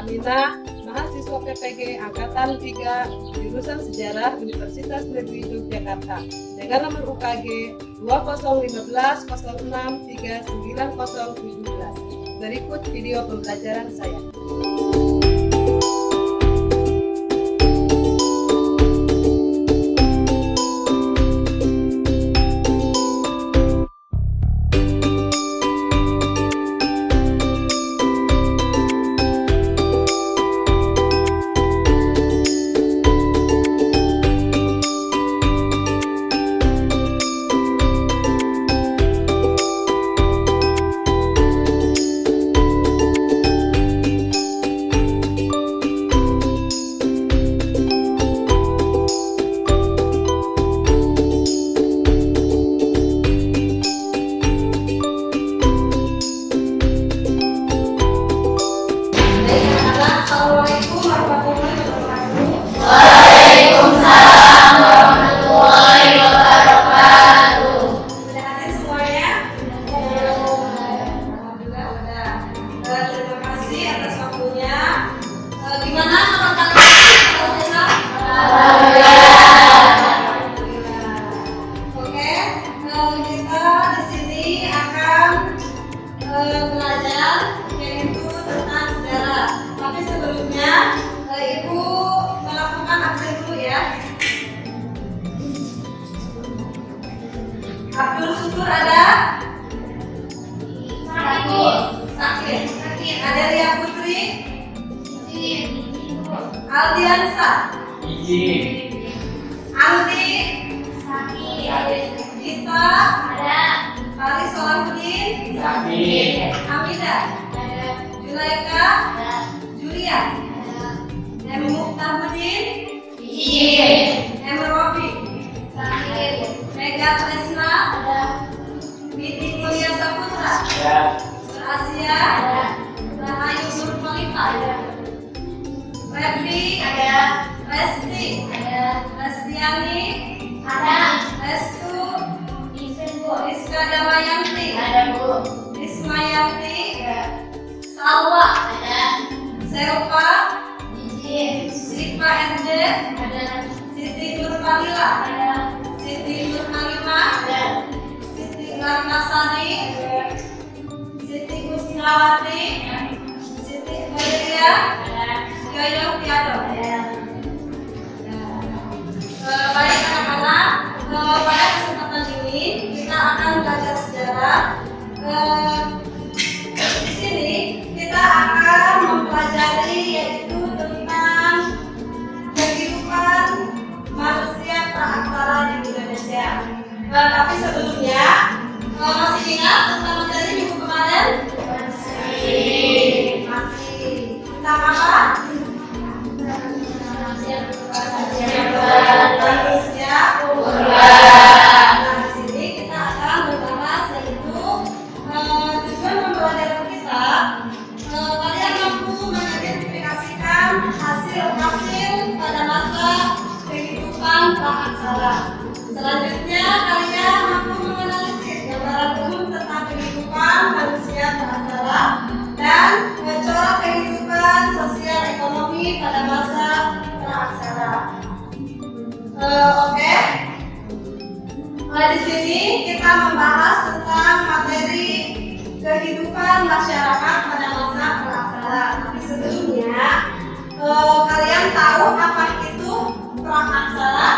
Aminah, mahasiswa PPG Angkatan 3 jurusan Sejarah Universitas Negeri Yogyakarta dengan nomor UKG 2015063917. Berikut video pembelajaran saya. Abdul Syukur ada? Sakit. Ada Ria Putri? Aldiansa? Aldi? Gita? Hari Solahuddin? Hamidah? Julaika? Julia? M. Muhtahudin? M. Robi? Mega Tresna? Binti Mulia Saputra? Asia? Rahayu Nurmalika? Repli? Resti? Restiani? Restu? Rizka Damayanti? Ismayanti? Salwa? Selva? Sipa NJ? Siti Nurmalila? Siti Nurmalimah? Siti Ratnasari? Siti Kusnawati? Siti Maria? Yoyo Piado. Baik anak-anak, pada kesempatan ini kita akan belajar sejarah. Di sini kita akan mempelajari yaitu tentang kehidupan manusia praaksara di Indonesia. Tapi sebelumnya, masih ingat tentang materi minggu kemarin? Masih. Tentang apa? Manusia purba. Nah, di sini kita akan membahas yaitu tujuan pembelajaran kita. Kalian mampu mengidentifikasikan hasil-hasil pada masa kehidupan praaksara. Selanjutnya kalian mampu menganalisis gambaran umum tentang kehidupan manusia praaksara dan mencorak kehidupan sosial ekonomi pada masa praaksara. Oke. Di sini kita membahas tentang materi kehidupan masyarakat pada masa praaksara. Tapi sebelumnya kalian tahu apa itu praaksara?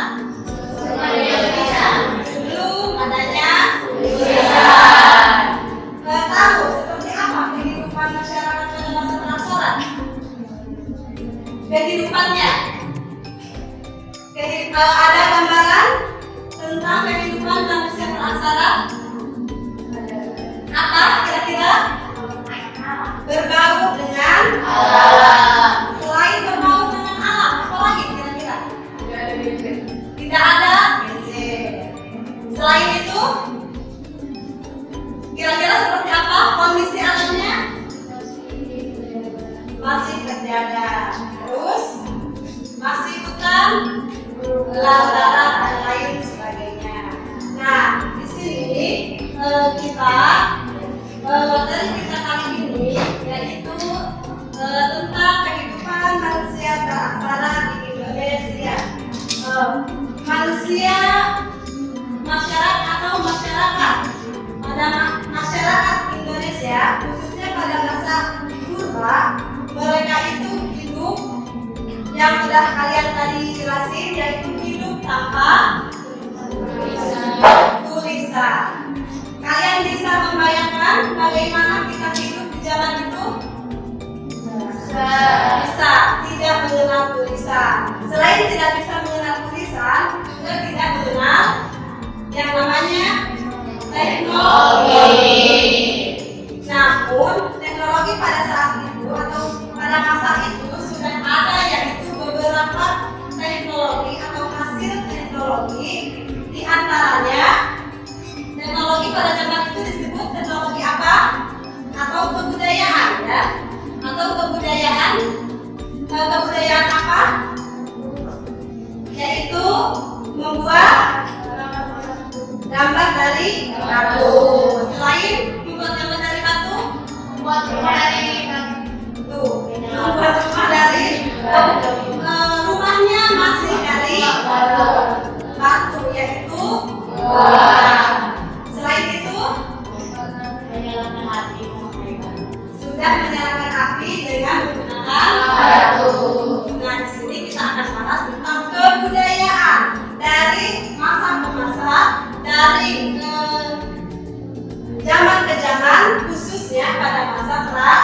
Sebelum adanya tulisan. Tahu seperti apa kehidupan masyarakat pada masa praaksara? Kehidupannya. Ada gambaran tentang kehidupan manusia praaksara? Apa kira-kira? Berbaur dengan alam. Selain berbaur dengan alam, apa lagi kira-kira? Tidak ada bensin. Selain itu, kira-kira seperti apa kondisi alamnya? Masih terjaga. Terus masih hutan, belantara dan lain sebagainya. Nah, di sini materi kita kali ini yaitu tentang manusia, masyarakat atau masyarakat pada masyarakat Indonesia, khususnya pada masa purba, mereka itu hidup yang sudah kalian tadi jelasin, yaitu hidup tanpa tulisan. Kalian bisa membayangkan bagaimana kita hidup di zaman itu? Bisa, tidak mengenal tulisan. Selain tidak bisa mengenal tulisan, juga tidak mengenal yang namanya teknologi. Namun, teknologi pada saat itu atau pada masa itu sudah ada, yaitu beberapa teknologi atau hasil teknologi. Di antaranya, teknologi pada zaman itu disebut teknologi apa? Atau kebudayaan, ya? Atau kebudayaan apa? Yaitu membuat gambar dari batu. Selain membuat gambar dari batu, membuat rumah dari rumahnya masih dari batu, yaitu selain itu sudah menyalakan api dengan menggunakan batu. Nah, di sini kita akan bahas tentang kebudayaan dari masa ke masa, dari zaman ke zaman, khususnya pada masa prasejarah.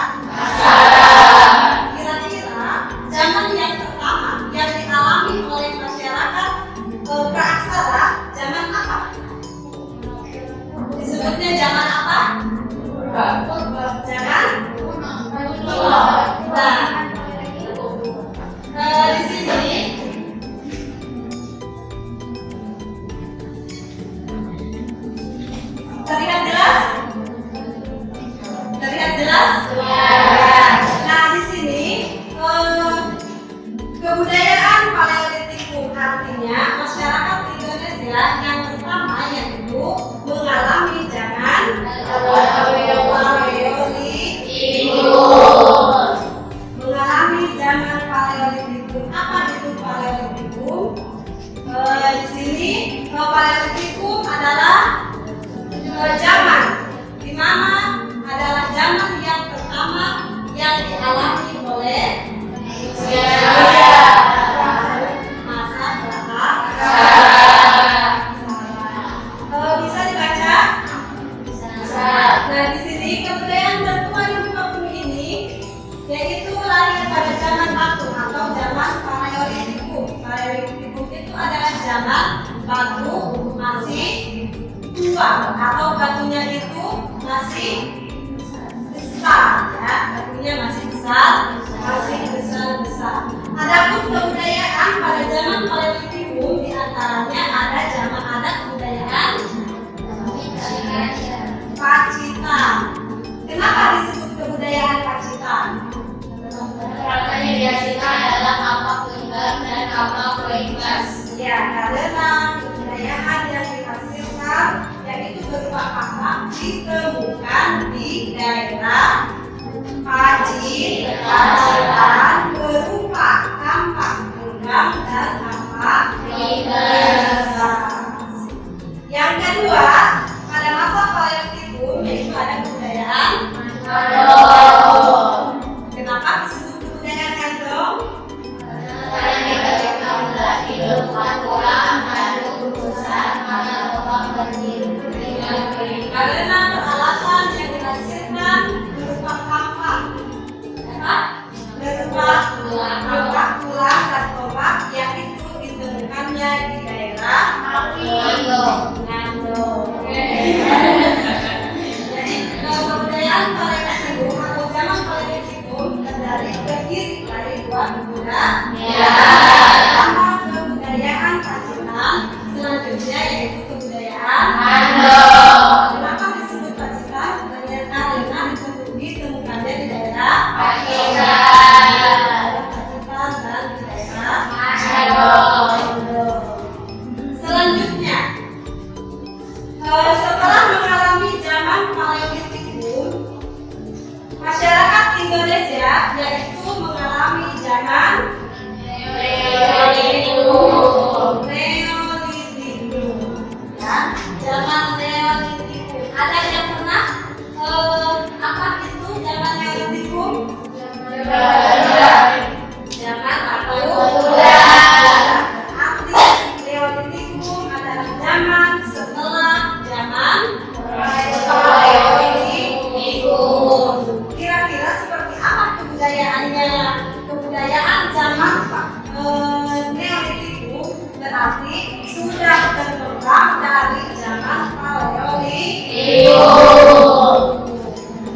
Kira-kira zaman yang pertama yang dialami oleh masyarakat praaksara zaman apa? Disebutnya zaman apa? Zaman Nah, di sini terlihat jelas? Terlihat jelas? Nah, di sini kebudayaan Paleolitikum artinya masyarakat Indonesia yang pertama yaitu mengalami zaman mengalami zaman Paleolitikum. Apa itu Paleolitikum? Di sini Paleolitikum adalah zaman di mana adalah zaman yang pertama yang dialami oleh masa bisa dibaca? Nah, di sini kebudayaan tertua di muka bumi ini yaitu lahir pada zaman batu atau zaman Paleolitikum. Paleolitikum itu adalah zaman batu masih tua atau batunya itu masih besar, ya, batunya masih besar. Adapun kebudayaan pada zaman Paleolitikum diantaranya ada kebudayaan Pacitan. Kenapa disebut kebudayaan Pacitan? Karena yang dihasilkan adalah kampak linggar dan kampak koinkas. Ya, karena kebudayaan yang dihasilkan yaitu berupa kampak ditemukan di daerah Pacitan berupa kampak linggar dan kampak koinkas. Yang kedua, pada masa Paleolitikum yaitu ada kebudayaan Kandong. Kenapa disebut kebudayaan Kandong? Karena ketika mulai hidup kurang lalu urusan mana orang berdiri dengan Karena peralatan yang dihasilkan berupa kampak, berupa tulang dan tombak yang itu ditemukannya di daerah Ngandong. Jadi kebudayaan Paleolitikum atau zaman Paleolitikum terdiri dari dua kebudayaan. Pertama kebudayaan Pacitan, selanjutnya yaitu kebudayaan Kandong. Kenapa disebut Pacitan? Karena ditemukannya di daerah Pacitan dan di daerah Kandong. Selanjutnya sudah berkembang dari zaman Paleolitik.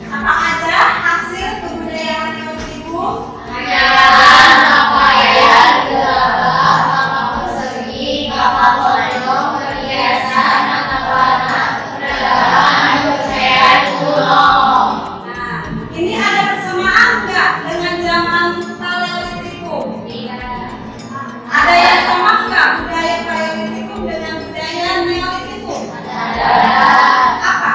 Apa aja hasil kebudayaan Neolitikum? Pakaian, gerabah, kapal persegi, kapal motor, perhiasan, mata warna, peradaban, kepercayaan kuno. Nah, ini ada persamaan nggak dengan zaman Paleolitikum? Ada yang sama nggak budaya Paleolitikum dengan budaya Neolitikum? Apa?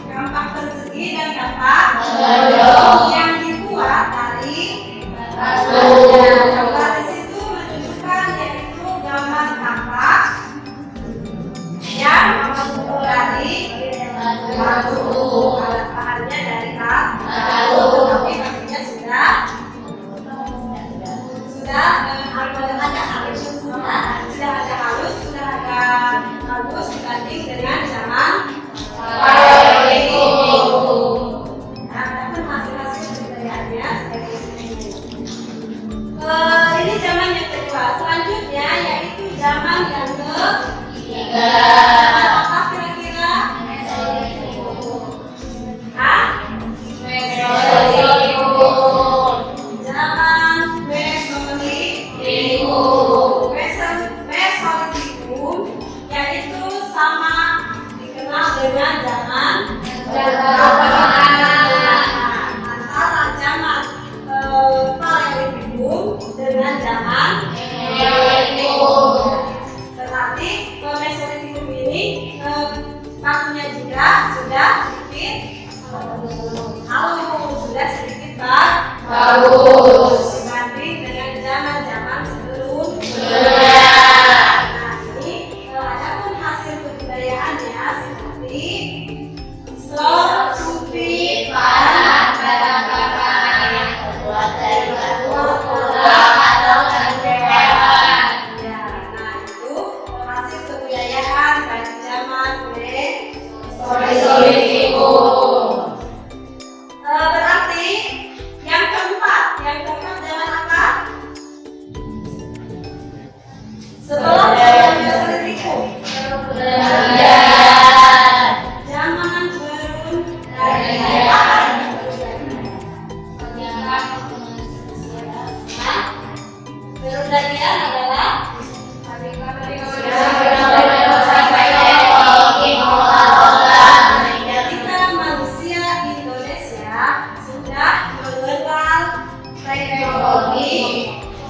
Kampak persegi dan kampak yang dibuat dari gambar di situ menunjukkan yaitu gambar kampak yang dari batu. Alat bahannya dari batu, tapi pastinya sudah ada halus dibanding dengan zaman Paleolitikum. Adapun hasil-hasil budayaannya seperti ini. Ini zaman yang kedua. Selanjutnya yaitu zaman yang ketiga. Apa kira-kira? Hah? Zaman Mesolitikum yaitu sama dikenal dengan zaman antara zaman Paleolitikum dengan zaman Neolitikum. Tetapi Mesolitikum ini batunya juga sudah sedikit bagus dibanding dengan zaman-zaman sebelumnya. Nah, ini adapun hasil kebudayaannya seperti supi, Panah, barang-barang yang terbuat dari batu, atau hewan. ya, nah itu hasil kebudayaan pada zaman Mesolitikum. Berarti yang keempat zaman apa? Setelah zaman Mesolitikum, zaman Berundagian adalah ketika manusia Indonesia sudah mengenal teknologi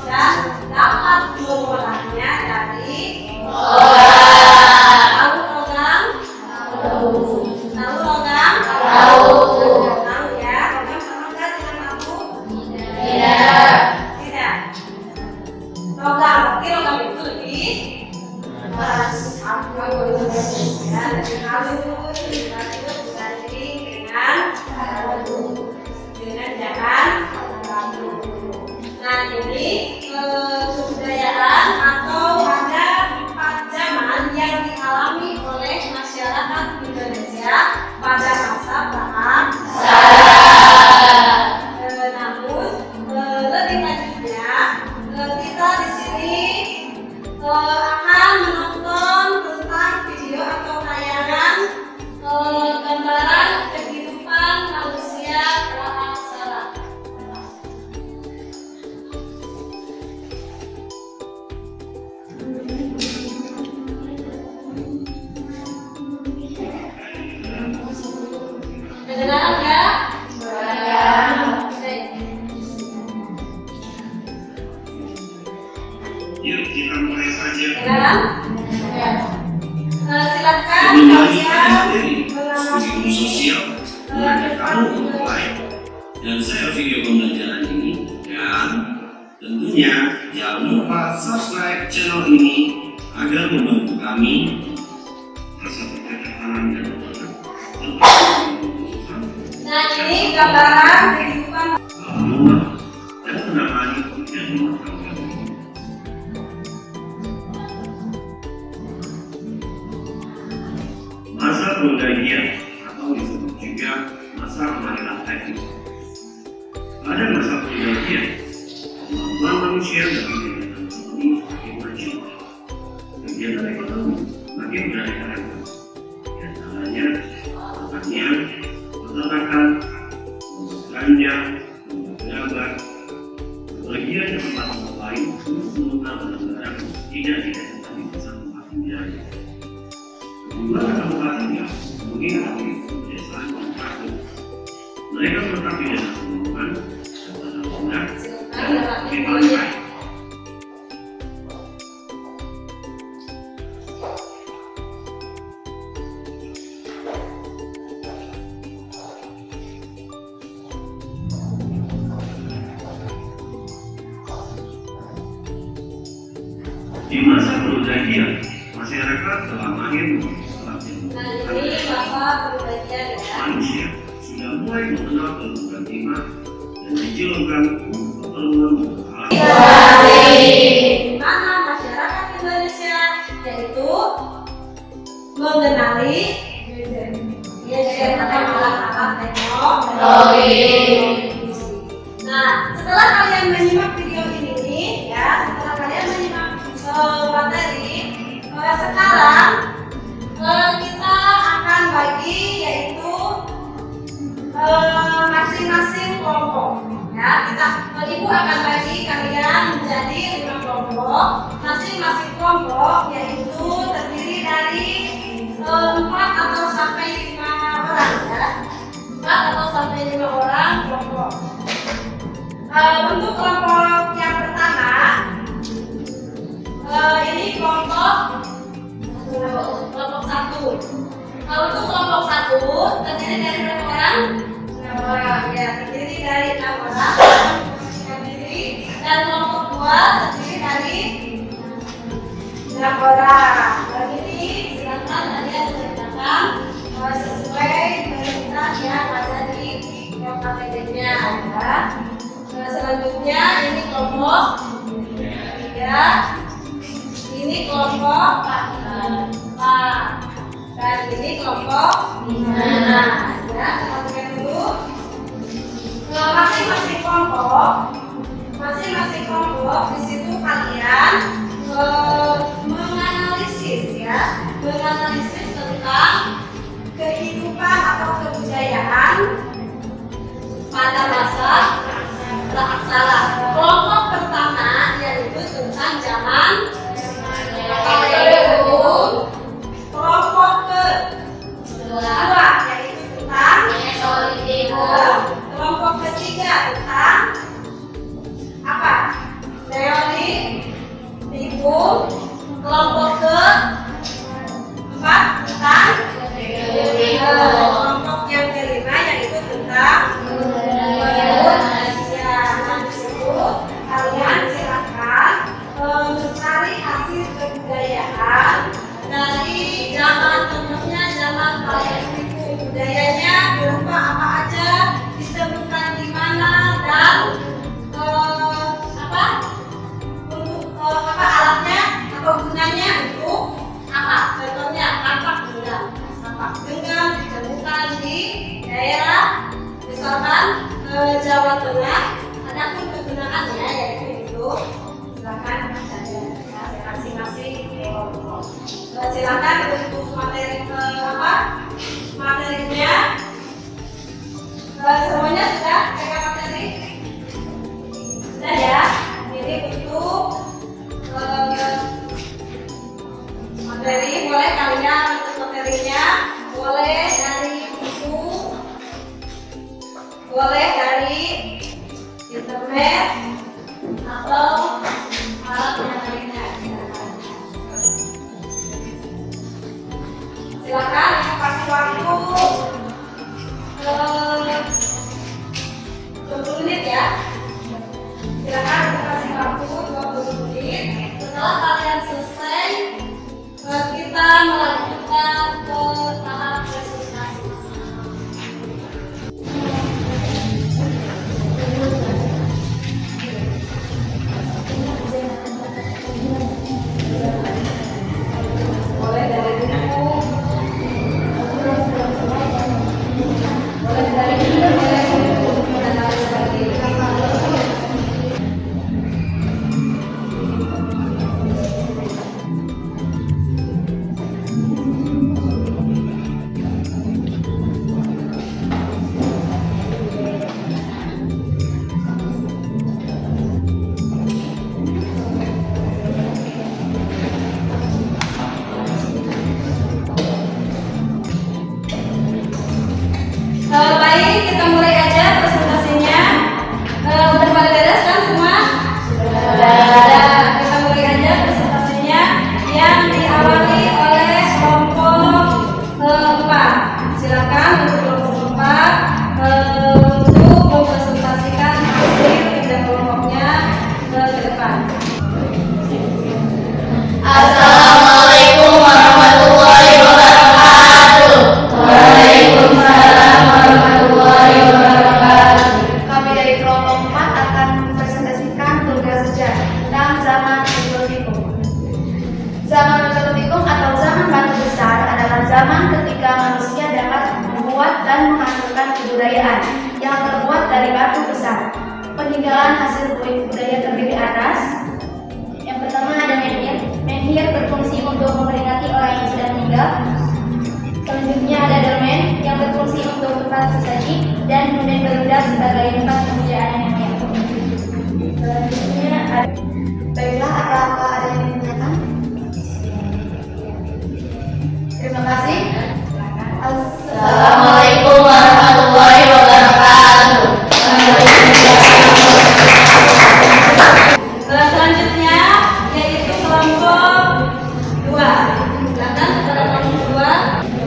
dan dapat mengolahnya dari tahu logam. Tahu ya, logam sama nggak dengan batu? Tidak. Logam itu lebih halus dibanding dengan jangan batu. Nah, ini kebudayaan atau ada 4 zaman yang dialami oleh masyarakat Indonesia pada masa prasejarah. Namun lebih lanjutnya kita di sini akan menonton tentang video atau tayangan gambaran kehidupan manusia prasejarah. Kedengaran nggak? Oke. Yuk kita mulai saja. Kedengaran? Silakan Mengenai kalian materi mengamati studi sosial mengajak kamu untuk mulai. Dan saya video pembelajaran ini dan tentunya jangan lupa subscribe channel ini agar membantu kami rasa percakapan dan Nah, ini gambaran kehidupan dan penambahan yang mematangkan. Masa perundaian atau disebut juga masa kelahiran teknik. Pada masa perundaian, kemampuan manusia dalam kegiatan ekonomi semakin maju. Di masa perjanjian, masyarakat telah mahir Nah, ini masa perjanjian ya. manusia sudah mulai mengenal keluhuran iman dan dijilangkan untuk keperluan alam. Di mana masyarakat Indonesia yaitu mengenali alat-alat teknologi. Nah, setelah kalian menyimak video ini, ya, setelah kalian menyimak materi, sekarang kita akan bagi yaitu masing-masing kelompok. Ya, ibu akan bagi kalian menjadi 5 kelompok. Masing-masing kelompok yaitu terdiri dari 4 atau sampai 5 orang ya. 4 atau sampai 5 orang kelompok. Untuk kelompok yang pertama, ini kelompok 1. Untuk kelompok 1 terdiri dari berapa orang? 6 orang ya, terdiri dari 6 orang. Dan kelompok 2 terdiri dari 6 orang. Jadi silakan kalian menceritakan sesuai perintah yang ada di KPD-nya ya. Selanjutnya ini kelompok 3, ini kelompok 4, dan ini kelompok 5 ya. Kita lihat dulu masing-masing kelompok di situ kalian menganalisis ya, menganalisis tentang kehidupan atau kebudayaan pada masa praaksara. Kelompok pertama yaitu tentang zaman Paleolitikum. Kelompok kedua yaitu tentang Mesolitikum. Kelompok ketiga tentang apa? Neolitikum. Kelompok keempat tentang kelompok yang kelima yaitu tentang kalian silakan mencari hasil kebudayaan dari zaman, contohnya zaman Paleolitikum, budayanya berupa apa aja, ditemukan di mana, dan untuk alatnya atau gunanya untuk apa? Contohnya tapak genggam ditemukan di daerah misalkan Jawa Tengah. Adapun kegunaannya yaitu itu silakan saja masing-masing kelompok. Silakan untuk materinya semuanya sudah pegang materi? Sudah ya. Ini untuk materi, boleh kalian untuk materinya boleh dari buku, boleh dari internet atau alat yang lainnya. Silakan kasih waktu 20 menit ya. Silakan kasih waktu 20 menit. Setelah kalian selesai, kita melanjutkan ke tahap presentasi. Assalamualaikum warahmatullahi wabarakatuh. Waalaikumsalam warahmatullahi wabarakatuh. Kami dari kelompok 4 akan mempresentasikan tugas sejarah tentang zaman Mesolitikum. Zaman Mesolitikum atau zaman batu besar adalah zaman ketika manusia dapat membuat dan menghasilkan kebudayaan yang terbuat dari batu besar. Peninggalan hasil budaya terdiri atas: yang pertama ada menhir. Menhir berfungsi untuk memperingati orang yang sudah meninggal. Selanjutnya ada dolmen yang berfungsi untuk tempat sesaji dan kemudian berundang sebagai tempat pemujaan nenek. Selanjutnya ada, baiklah, apakah ada yang ditanyakan? Terima kasih. Assalamualaikum warahmatullahi wabarakatuh. Selanjutnya yaitu kelompok 2. Silakan kepada kelompok 2.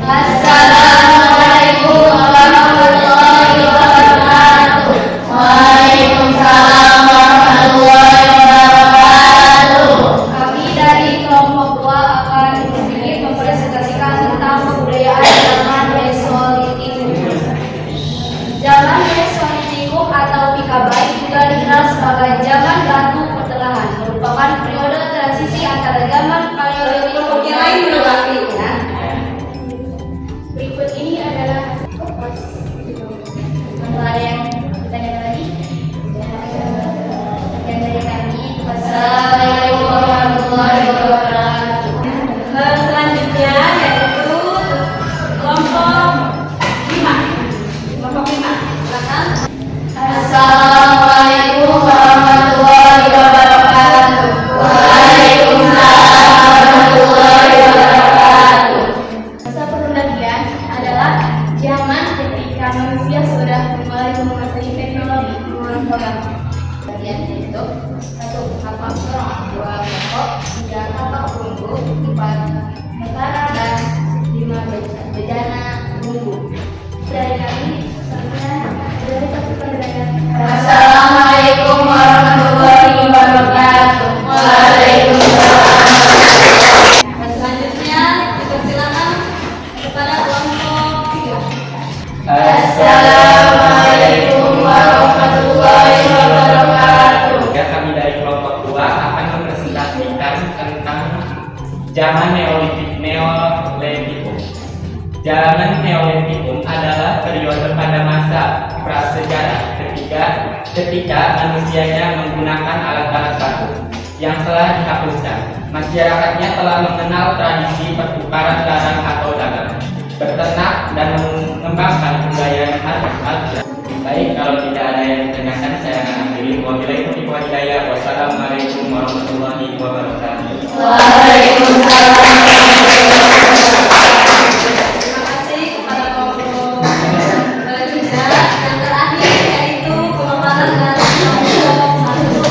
Assalamualaikum warahmatullahi wabarakatuh. Waalaikumsalam warahmatullahi wabarakatuh. Kami dari kelompok 2 akan sedikit mempresentasikan tentang kebudayaan zaman Mesolitikum. Zaman Mesolitikum atau Pikabai juga dikenal sebagai zaman batu pertengahan, merupakan periode transisi antara zaman Paleolitik. Kelompoknya lain belum lagi ya. Berikut ini adalah Ada yang ditanyakan lagi? Dan dari kami, Wassalamualaikum warahmatullahi wabarakatuh. Selanjutnya yaitu kelompok 5. Kelompok 5. Silakan. Assalamualaikum warahmatullahi wabarakatuh. Waalaikumsalam warahmatullahi wabarakatuh. masa perundingan adalah zaman ketika manusia sudah mulai menguasai teknologi. Bagian itu 1 kapak kerang, 2 pokok, 3 kapak bumbu, 4 mekaran, dan 5 bejana bumbu. Dari kami, selanjutnya dari pasukan dengan Assalamualaikum warahmatullahi wabarakatuh. Waalaikumsalam. Selanjutnya dipersilakan kepada kelompok 3. Assalamualaikum warahmatullahi wabarakatuh. Ya, kami dari kelompok 2 akan mempresentasikan tentang zaman Neolitikum. Zaman Neolitikum adalah periode pada masa prasejarah ketika manusianya menggunakan alat-alat batu yang telah dihapuskan. Masyarakatnya telah mengenal tradisi pertukaran barang atau dagang, berternak, dan mengembangkan budaya hal-hal. Baik, kalau tidak ada yang ditanyakan, saya akan akhiri. Wabillahi taufiq wal hidayah. Wassalamualaikum warahmatullahi wabarakatuh. Waalaikumsalam. Terima kasih kepada kelompok 3. Yang terakhir yaitu pengembangan dari kelompok 1.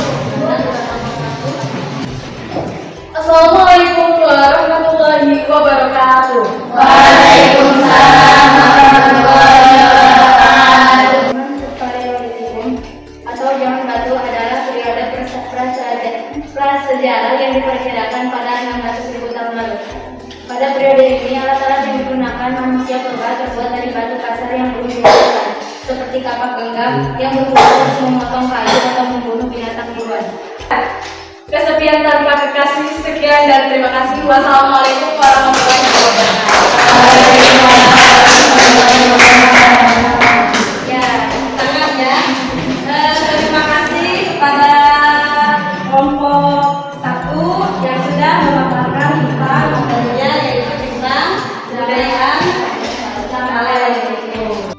Assalamualaikum warahmatullahi wabarakatuh. Waalaikumsalam warahmatullahi wabarakatuh. Paleolitikum atau zaman batu adalah periode prasejarah yang diperkirakan pada 600.000 tahun lalu. Pada periode ini, alat-alat yang digunakan manusia purba terbuat dari batu kasar yang belum digunakan, seperti kapak genggam yang berfungsi untuk memotong kayu atau membunuh binatang buruan. Kesepian tanpa kekasih, sekian dan terima kasih. Wassalamualaikum warahmatullahi wabarakatuh. Ya, tangan ya. Terima kasih kepada kelompok 1 yang sudah memaparkan tentang materinya, yaitu tentang kebudayaan Paleolitikum.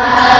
Bahagia